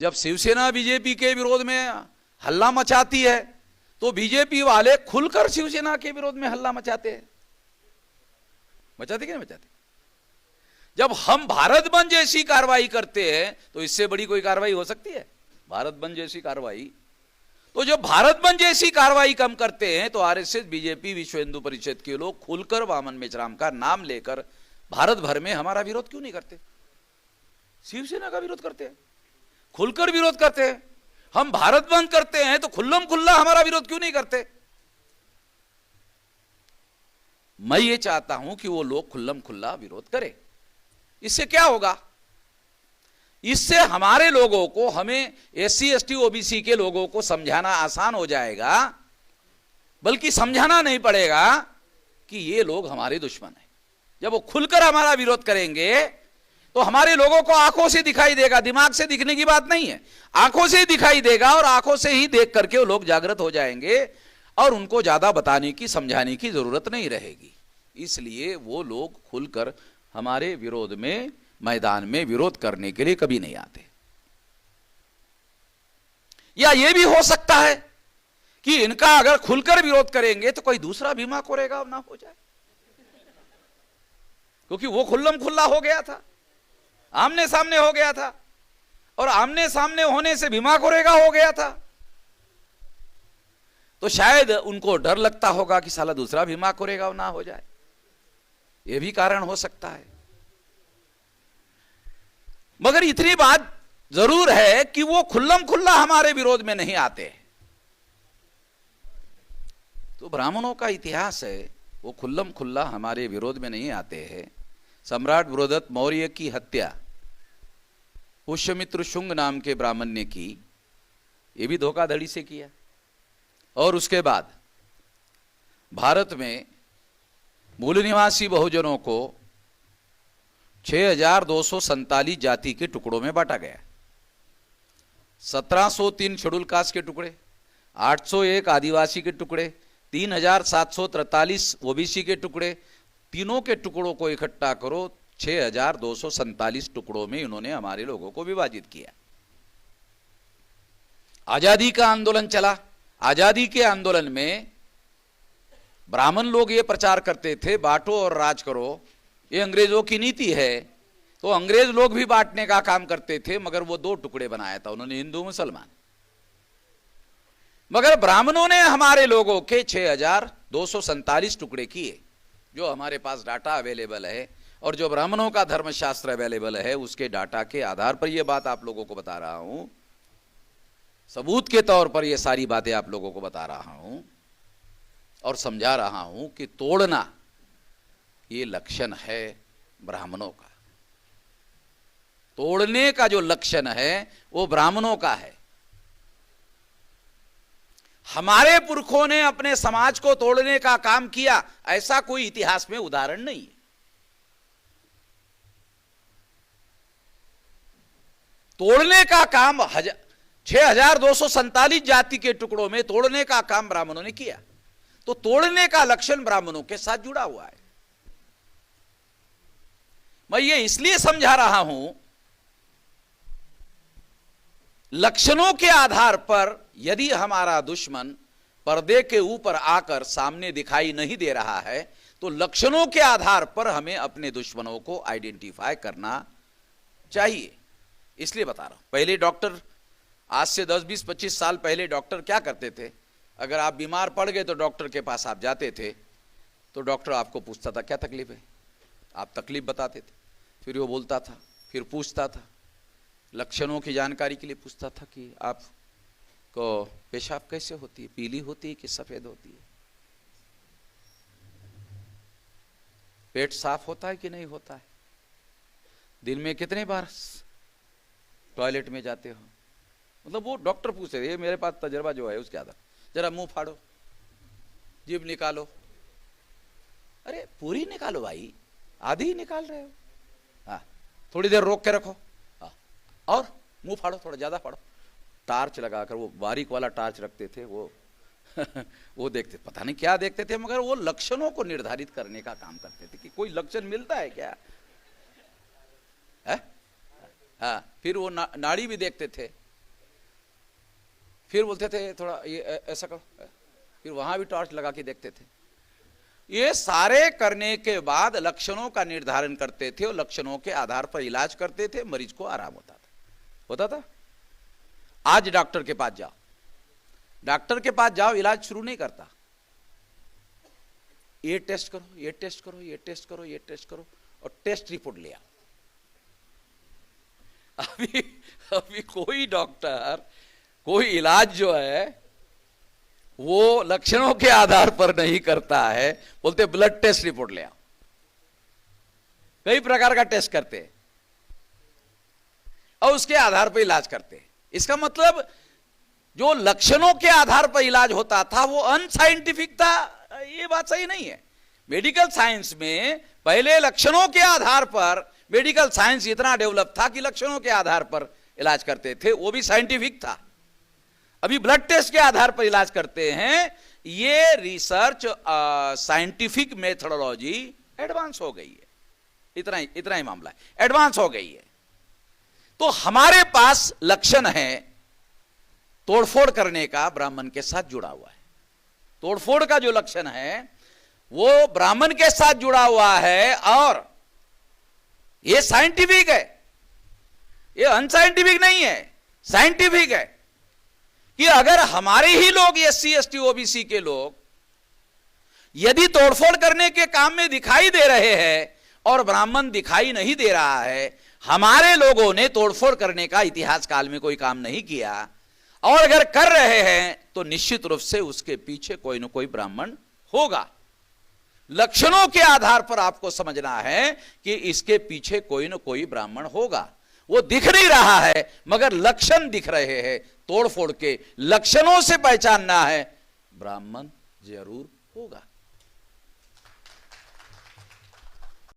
जब शिवसेना बीजेपी के विरोध में हल्ला मचाती है तो बीजेपी वाले खुलकर शिवसेना के विरोध में हल्ला मचाते हैं। मचाते कि नहीं मचाते? जब हम भारत बंद जैसी कार्रवाई करते हैं तो इससे बड़ी कोई कार्रवाई हो सकती है? भारत बंद जैसी कार्रवाई, तो जब भारत बंद जैसी कार्रवाई कम करते हैं तो आरएसएस, बीजेपी, विश्व हिंदू परिषद के लोग खुलकर वामन मेश्राम का नाम लेकर भारत भर में हमारा विरोध क्यों नहीं करते? शिवसेना का विरोध करते हैं, खुलकर विरोध करते हैं। हम भारत बंद करते हैं तो खुल्लम खुल्ला हमारा विरोध क्यों नहीं करते? मैं ये चाहता हूं कि वो लोग खुल्लम खुल्ला विरोध करें। इससे क्या होगा? इससे हमारे लोगों को, हमें एससी, एसटी, ओबीसी के लोगों को समझाना आसान हो जाएगा, बल्कि समझाना नहीं पड़ेगा कि ये लोग हमारे दुश्मन हैं। जब वो खुलकर हमारा विरोध करेंगे तो हमारे लोगों को आंखों से दिखाई देगा, दिमाग से दिखने की बात नहीं है, आंखों से दिखाई देगा, और आंखों से ही देख करके वो लोग जागृत हो जाएंगे और उनको ज्यादा बताने की, समझाने की जरूरत नहीं रहेगी। इसलिए वो लोग खुलकर हमारे विरोध में, मैदान में विरोध करने के लिए कभी नहीं आते। या यह भी हो सकता है कि इनका अगर खुलकर विरोध करेंगे तो कोई दूसरा भीमा कोरेगांव ना हो जाए, क्योंकि वो खुल्लम खुल्ला हो गया था, आमने सामने हो गया था, और आमने सामने होने से भीमा कोरेगांव हो गया था। तो शायद उनको डर लगता होगा कि साला दूसरा भीमा कोरेगांव ना हो जाए, यह भी कारण हो सकता है। मगर इतनी बात जरूर है कि वो खुल्लम खुल्ला हमारे विरोध में नहीं आते। तो ब्राह्मणों का इतिहास है, वो खुल्लम खुल्ला हमारे विरोध में नहीं आते हैं। सम्राट बृहदत्त मौर्य की हत्या पुष्यमित्र शुंग नाम के ब्राह्मण ने की, ये भी धोखाधड़ी से किया। और उसके बाद भारत में मूल निवासी बहुजनों को 6247 जाति के टुकड़ों में बांटा गया। 1703 शेड्यूल कास्ट के टुकड़े, 801 आदिवासी के टुकड़े, 3743 ओबीसी के टुकड़े, तीनों के टुकड़ों को इकट्ठा करो 6247 टुकड़ों में इन्होंने हमारे लोगों को विभाजित किया। आजादी का आंदोलन चला। आजादी के आंदोलन में ब्राह्मण लोग ये प्रचार करते थे, बांटो और राज करो, ये अंग्रेजों की नीति है। तो अंग्रेज लोग भी बांटने का काम करते थे, मगर वो दो टुकड़े बनाया था उन्होंने, हिंदू मुसलमान। मगर ब्राह्मणों ने हमारे लोगों के 6247 टुकड़े किए। जो हमारे पास डाटा अवेलेबल है और जो ब्राह्मणों का धर्मशास्त्र अवेलेबल है, उसके डाटा के आधार पर यह बात आप लोगों को बता रहा हूं, सबूत के तौर पर यह सारी बातें आप लोगों को बता रहा हूं और समझा रहा हूं कि तोड़ना ये लक्षण है ब्राह्मणों का। तोड़ने का जो लक्षण है वो ब्राह्मणों का है। हमारे पुरखों ने अपने समाज को तोड़ने का काम किया, ऐसा कोई इतिहास में उदाहरण नहीं है। तोड़ने का काम 6247 जाति के टुकड़ों में तोड़ने का काम ब्राह्मणों ने किया। तो तोड़ने का लक्षण ब्राह्मणों के साथ जुड़ा हुआ है। मैं ये इसलिए समझा रहा हूं, लक्षणों के आधार पर यदि हमारा दुश्मन पर्दे के ऊपर आकर सामने दिखाई नहीं दे रहा है तो लक्षणों के आधार पर हमें अपने दुश्मनों को आइडेंटिफाई करना चाहिए। इसलिए बता रहा हूं। पहले डॉक्टर, आज से 10, 20, 25 साल पहले डॉक्टर क्या करते थे? अगर आप बीमार पड़ गए तो डॉक्टर के पास आप जाते थे तो डॉक्टर आपको पूछता था क्या तकलीफ है, आप तकलीफ बताते थे, फिर वो बोलता था, फिर पूछता था, लक्षणों की जानकारी के लिए पूछता था कि आपको पेशाब कैसे होती है, पीली होती है कि सफेद होती है, पेट साफ होता है कि नहीं होता है, दिन में कितने बार टॉयलेट में जाते हो। मतलब वो डॉक्टर पूछते थे। मेरे पास तजर्बा जो है उसके आधार, जरा मुंह फाड़ो, जीभ निकालो। अरे पूरी निकालो भाई, आधी ही निकाल रहे हो। हाँ, थोड़ी देर रोक के रखो। हाँ, और मुंह फाड़ो, थोड़ा ज्यादा फाड़ो। टार्च लगाकर, वो बारीक वाला टार्च रखते थे वो वो देखते, पता नहीं क्या देखते थे, मगर वो लक्षणों को निर्धारित करने का काम करते थे कि कोई लक्षण मिलता है क्या है? हाँ, फिर वो नाड़ी भी देखते थे फिर बोलते थे थोड़ा ये ऐसा करो, फिर वहां भी टॉर्च लगा के देखते थे। ये सारे करने के बाद लक्षणों का निर्धारण करते थे और लक्षणों के आधार पर इलाज करते थे, मरीज को आराम होता था। आज डॉक्टर के पास जाओ, डॉक्टर के पास जाओ, इलाज शुरू नहीं करता। ये टेस्ट करो, ये टेस्ट करो, ये टेस्ट करो, ये टेस्ट करो, और टेस्ट रिपोर्ट ले आओ। अभी कोई डॉक्टर कोई इलाज जो है वो लक्षणों के आधार पर नहीं करता है, बोलते ब्लड टेस्ट रिपोर्ट ले आओ। कई प्रकार का टेस्ट करते हैं और उसके आधार पर इलाज करते हैं। इसका मतलब जो लक्षणों के आधार पर इलाज होता था वो अनसाइंटिफिक था, ये बात सही नहीं है। मेडिकल साइंस में पहले लक्षणों के आधार पर मेडिकल साइंस इतना डेवलप था कि लक्षणों के आधार पर इलाज करते थे, वो भी साइंटिफिक था। अभी ब्लड टेस्ट के आधार पर इलाज करते हैं। ये रिसर्च साइंटिफिक मेथोडोलॉजी एडवांस हो गई है, इतना ही मामला है, एडवांस हो गई है। तो हमारे पास लक्षण है तोड़फोड़ करने का, ब्राह्मण के साथ जुड़ा हुआ है। तोड़फोड़ का जो लक्षण है वो ब्राह्मण के साथ जुड़ा हुआ है, और ये साइंटिफिक है, ये अनसाइंटिफिक नहीं है, साइंटिफिक है कि अगर हमारे ही लोग एससी एसटी ओबीसी के लोग यदि तोड़फोड़ करने के काम में दिखाई दे रहे हैं और ब्राह्मण दिखाई नहीं दे रहा है, हमारे लोगों ने तोड़फोड़ करने का इतिहास काल में कोई काम नहीं किया, और अगर कर रहे हैं तो निश्चित रूप से उसके पीछे कोई ना कोई ब्राह्मण होगा। लक्षणों के आधार पर आपको समझना है कि इसके पीछे कोई ना कोई ब्राह्मण होगा। वो दिख नहीं रहा है मगर लक्षण दिख रहे हैं, तोड़फोड़ के लक्षणों से पहचानना है, ब्राह्मण जरूर होगा।